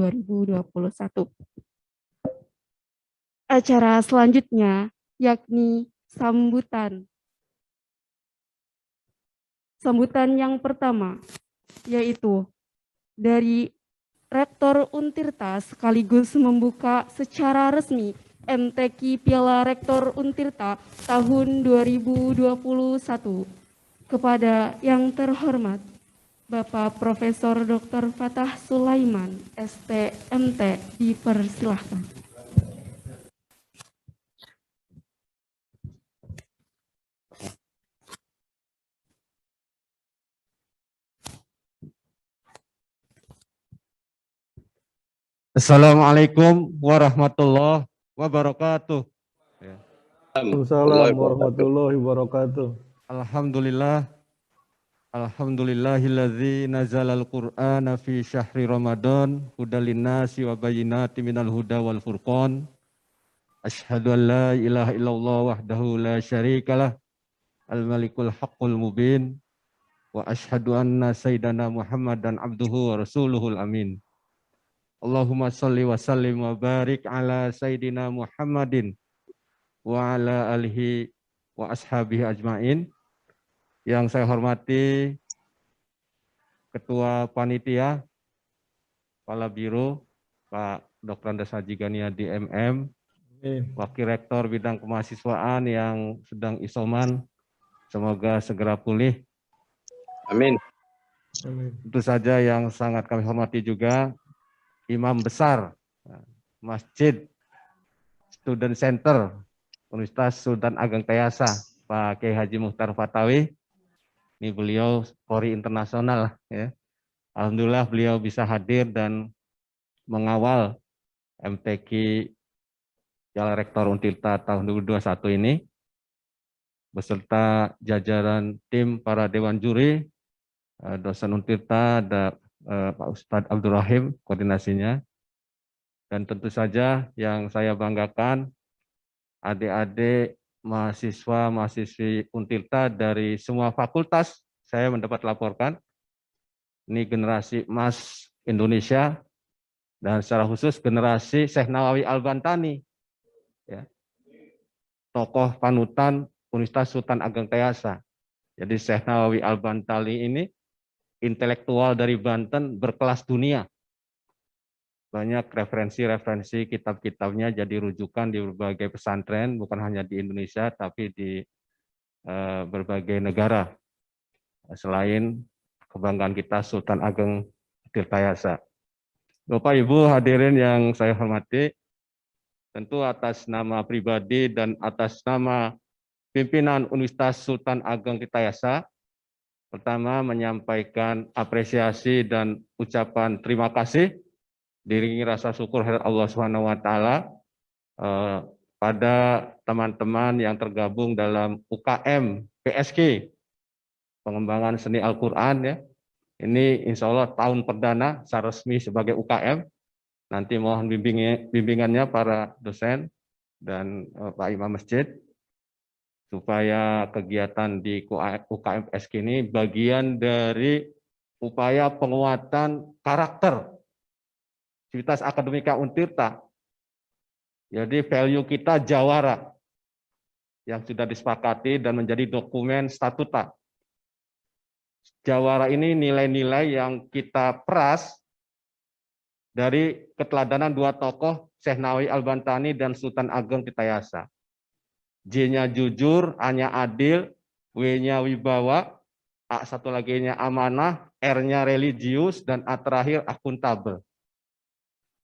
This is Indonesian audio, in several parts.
2021. Acara selanjutnya yakni sambutan. Sambutan yang pertama yaitu dari Rektor Untirta sekaligus membuka secara resmi MTQ Piala Rektor Untirta tahun 2021 kepada yang terhormat Bapak Profesor Dr. Fatah Sulaiman, STMT, dipersilahkan. Assalamualaikum warahmatullahi wabarakatuh. Waalaikumsalam warahmatullahi wabarakatuh. Alhamdulillahilladzi nazalal Qur'ana fi syahri Ramadan hudal linnasi wa bayyinatin minal huda wal furqan. Asyhadu an la ilaha illallah wahdahu la syarikalah al malikul haqqul mubin wa asyhadu anna sayyidana Muhammadan abduhu wa rasuluhul amin. Allahumma salli wa sallim wa barik ala sayyidina Muhammadin wa ala alihi wa ashabihi ajmain. Yang saya hormati Ketua Panitia, Kepala Biro, Pak Dr. Andes Haji Ganiadi MM, Wakil Rektor Bidang Kemahasiswaan yang sedang isoman, semoga segera pulih. Amin. Tentu saja yang sangat kami hormati juga Imam Besar Masjid Student Center Universitas Sultan Ageng Tayasa, Pak Kiai Haji Muhtar Fatawi. Ini beliau Polri internasional ya. Alhamdulillah beliau bisa hadir dan mengawal MTQ Piala Rektor Untirta tahun 2021 ini beserta jajaran tim para dewan juri, dosen Untirta, ada Pak Ustadz Abdul Rahim koordinasinya, dan tentu saja yang saya banggakan adik-adik mahasiswa-mahasiswi Untirta dari semua fakultas. Saya mendapat laporkan ini generasi emas Indonesia dan secara khusus generasi Syekh Nawawi Al-Bantani ya, tokoh panutan Universitas Sultan Ageng Tayasa. Jadi Syekh Nawawi Al-Bantani ini intelektual dari Banten berkelas dunia. Banyak referensi-referensi kitab-kitabnya jadi rujukan di berbagai pesantren, bukan hanya di Indonesia, tapi di berbagai negara. Selain kebanggaan kita Sultan Ageng Tirtayasa. Bapak Ibu hadirin yang saya hormati, tentu atas nama pribadi dan atas nama pimpinan Universitas Sultan Ageng Tirtayasa, pertama menyampaikan apresiasi dan ucapan terima kasih diiringi rasa syukur kepada Allah Subhanahu wa taala pada teman-teman yang tergabung dalam UKM PSG pengembangan seni Al-Qur'an ya. Ini insya Allah tahun perdana secara resmi sebagai UKM. Nanti mohon bimbingannya para dosen dan Pak Imam Masjid supaya kegiatan di UKM PSG ini bagian dari upaya penguatan karakter Civitas Akademika Untirta. Jadi value kita jawara yang sudah disepakati dan menjadi dokumen statuta. Jawara ini nilai-nilai yang kita peras dari keteladanan dua tokoh Syekh Nawawi Al-Bantani dan Sultan Ageng Tirtayasa. J-nya jujur, A-nya adil, W-nya wibawa, A satu lagi-nya amanah, R-nya religius, dan A terakhir akuntabel.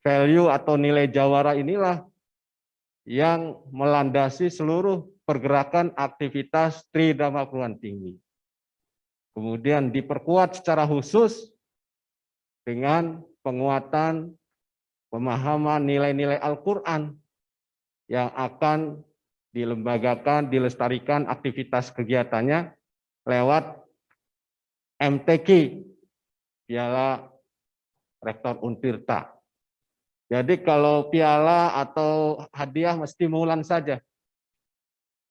Value atau nilai jawara inilah yang melandasi seluruh pergerakan aktivitas Tridharma Perguruan Tinggi. Kemudian diperkuat secara khusus dengan penguatan pemahaman nilai-nilai Al-Quran yang akan dilembagakan, dilestarikan aktivitas kegiatannya lewat MTQ, Piala Rektor Untirta. Jadi kalau piala atau hadiah mesti stimulan saja.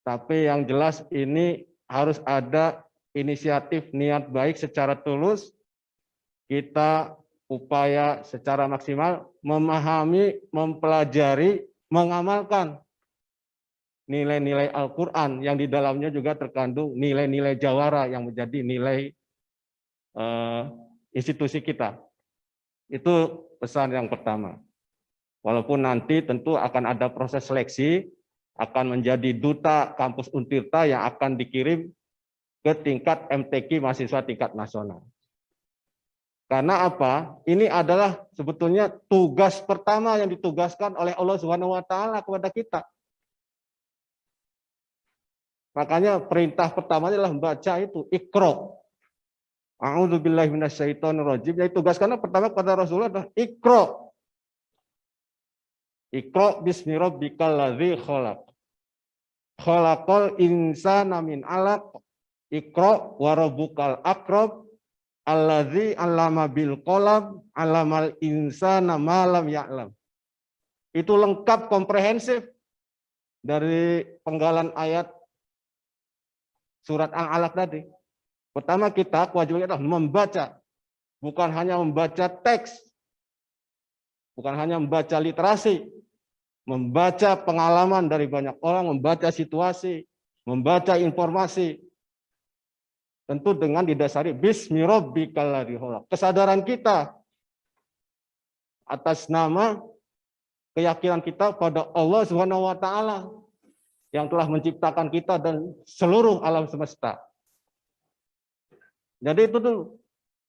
Tapi yang jelas ini harus ada inisiatif niat baik secara tulus kita upaya secara maksimal memahami, mempelajari, mengamalkan nilai-nilai Al-Quran yang di dalamnya juga terkandung nilai-nilai jawara yang menjadi nilai institusi kita. Itu pesan yang pertama. Walaupun nanti tentu akan ada proses seleksi, akan menjadi duta kampus Untirta yang akan dikirim ke tingkat MTQ mahasiswa tingkat nasional. Karena apa? Ini adalah sebetulnya tugas pertama yang ditugaskan oleh Allah Subhanahu wa taala kepada kita. Makanya perintah pertamanya adalah membaca itu, Iqra. A'udzubillahi minasyaitonirrajim. Yang ditugaskan pertama kepada Rasulullah adalah Iqra. Iqra bismi rabbikal ladzi khalaq. Khalaqal insana min 'alaq. Iqra wa rabbukal akram. Alladzi 'allama bil qalam, 'allamal insana ma lam ya'lam. Itu lengkap, komprehensif dari penggalan ayat surat Al-Alaq tadi. Pertama kita kewajibannya adalah membaca, bukan hanya membaca teks, bukan hanya membaca literasi, membaca pengalaman dari banyak orang, membaca situasi, membaca informasi. Tentu dengan didasari bismi rabbikal ladzi khalaq. Kesadaran kita atas nama keyakinan kita pada Allah Subhanahu wa taala yang telah menciptakan kita dan seluruh alam semesta. Jadi itu dulu.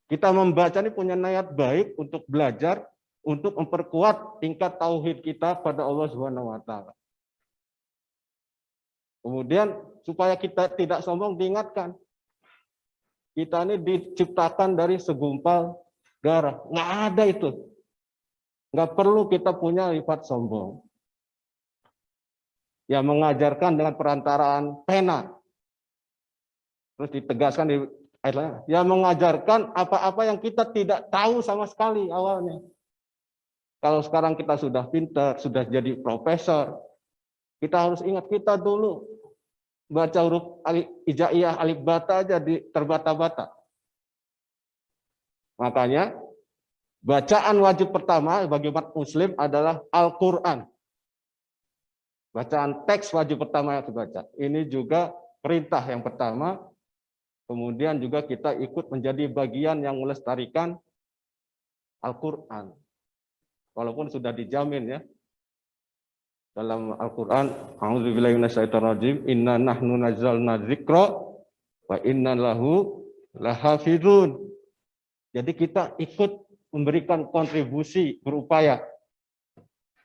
Kita membaca ini punya niat baik untuk belajar, untuk memperkuat tingkat tauhid kita pada Allah Subhanahu wa taala. Kemudian supaya kita tidak sombong diingatkan. Kita ini diciptakan dari segumpal darah. Nggak ada itu. Nggak perlu kita punya sifat sombong. Yang mengajarkan dengan perantaraan pena. Terus ditegaskan di ayat lain. Yang mengajarkan apa-apa yang kita tidak tahu sama sekali awalnya. Kalau sekarang kita sudah pintar, sudah jadi profesor, kita harus ingat kita dulu baca huruf hijaiyah alif bata aja di terbata-bata. Makanya bacaan wajib pertama bagi umat muslim adalah Al-Quran. Bacaan teks wajib pertama yang dibaca. Ini juga perintah yang pertama. Kemudian juga kita ikut menjadi bagian yang melestarikan Al-Quran. Walaupun sudah dijamin ya. Dalam Al-Quran, a'udzubillahi minasyaitonirrajim, inna nahnu nazzalna dzikra wa inna lahu lahafizun. Jadi kita ikut memberikan kontribusi, berupaya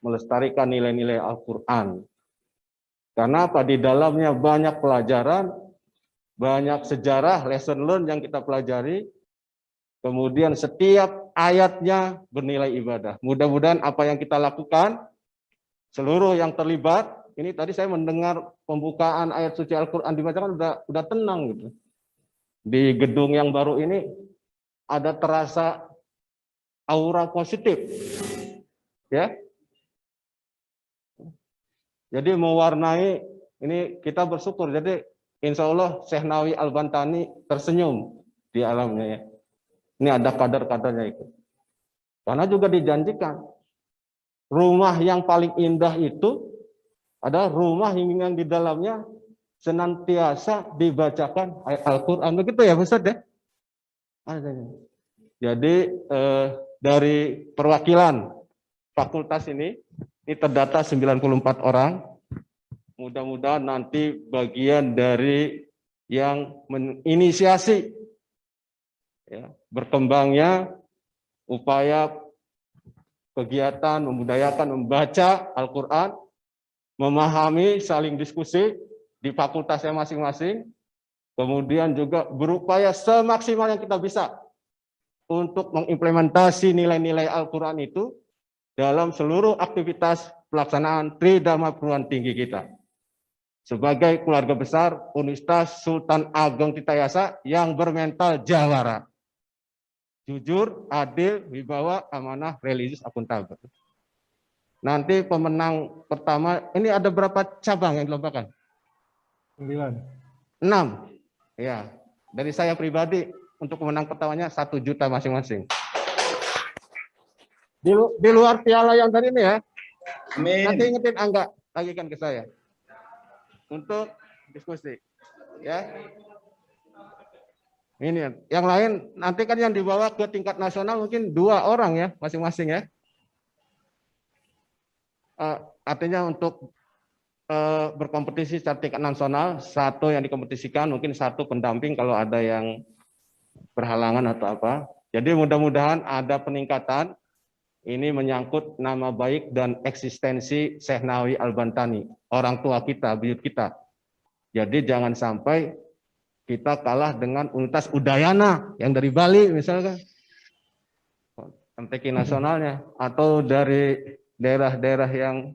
melestarikan nilai-nilai Al-Quran. Karena apa? Di dalamnya banyak pelajaran, banyak sejarah, lesson learn yang kita pelajari. Kemudian setiap ayatnya bernilai ibadah. Mudah-mudahan apa yang kita lakukan, seluruh yang terlibat, ini tadi saya mendengar pembukaan ayat suci Al-Quran dibacakan udah tenang gitu. Di gedung yang baru ini ada terasa aura positif. Ya. Jadi mewarnai, ini kita bersyukur. Jadi insya Allah Syekh Nawawi Al-Bantani tersenyum di alamnya ya. Ini ada kadar-kadarnya itu. Karena juga dijanjikan rumah yang paling indah itu adalah rumah yang di dalamnya senantiasa dibacakan ayat Al-Quran. Begitu ya Ustaz ya? Jadi dari perwakilan fakultas ini terdata 94 orang. Mudah-mudahan nanti bagian dari yang menginisiasi ya, berkembangnya upaya kegiatan membudayakan membaca Al-Quran, memahami, saling diskusi di fakultasnya masing-masing, kemudian juga berupaya semaksimal yang kita bisa untuk mengimplementasi nilai-nilai Al-Quran itu dalam seluruh aktivitas pelaksanaan Tridharma Perguruan Tinggi kita. Sebagai keluarga besar Universitas Sultan Ageng Tirtayasa yang bermental jawara. Jujur, adil, wibawa, amanah, religius, akuntabel. Nanti pemenang pertama, ini ada berapa cabang yang dilombakan? 9. 6. Ya, dari saya pribadi untuk pemenang pertamanya 1 juta masing-masing. Di luar piala yang tadi ini ya. Amin. Nanti ingetin Angga, tagikan ke saya untuk diskusi. Ya. Ini yang lain nanti kan yang dibawa ke tingkat nasional mungkin 2 orang ya masing-masing ya. Artinya untuk berkompetisi secara tingkat nasional, 1 yang dikompetisikan, mungkin 1 pendamping kalau ada yang berhalangan atau apa. Jadi mudah-mudahan ada peningkatan. Ini menyangkut nama baik dan eksistensi Syekh Nawawi Al-Bantani, orang tua kita, buyut kita. Jadi jangan sampai kita kalah dengan Universitas Udayana yang dari Bali misalkan, MTQ nasionalnya, atau dari daerah-daerah yang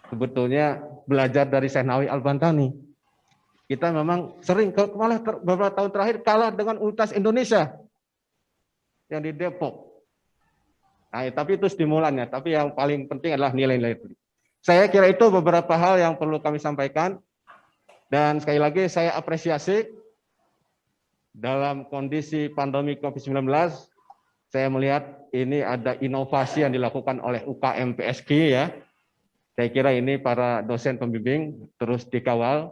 sebetulnya belajar dari Syekh Nawawi Al-Bantani. Kita memang sering, malah beberapa tahun terakhir kalah dengan Universitas Indonesia yang di Depok. Nah, tapi itu stimulannya. Tapi yang paling penting adalah nilai-nilai itu. Saya kira itu beberapa hal yang perlu kami sampaikan. Dan sekali lagi saya apresiasi dalam kondisi pandemi COVID-19, saya melihat ini ada inovasi yang dilakukan oleh UKM PSG ya. Saya kira ini para dosen pembimbing terus dikawal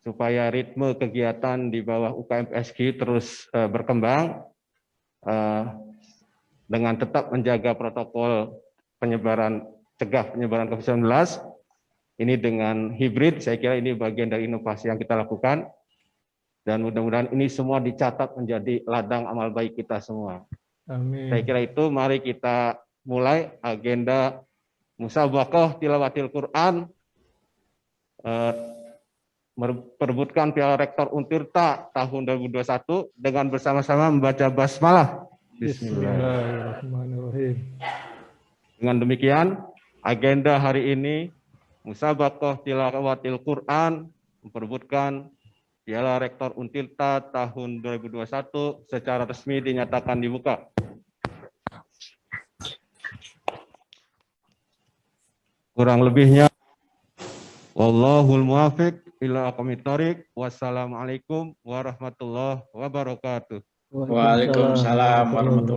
supaya ritme kegiatan di bawah UKM PSG terus berkembang. Dengan tetap menjaga protokol cegah penyebaran COVID-19, ini dengan hibrid, saya kira ini bagian dari inovasi yang kita lakukan, dan mudah-mudahan ini semua dicatat menjadi ladang amal baik kita semua. Amin. Saya kira itu, mari kita mulai agenda Musabaqah Tilawatil Quran, merebutkan Piala Rektor Untirta tahun 2021 dengan bersama-sama membaca basmalah. Bismillahirrahmanirrahim. Dengan demikian, agenda hari ini Musabaqah Tilawatil Quran memperebutkan Piala Rektor Untirta tahun 2021 secara resmi dinyatakan dibuka. Kurang lebihnya, wallahul muwaffiq ila aqwamit thoriq. Wassalamualaikum warahmatullahi wabarakatuh. Waalaikumsalam warahmatullahi wabarakatuh.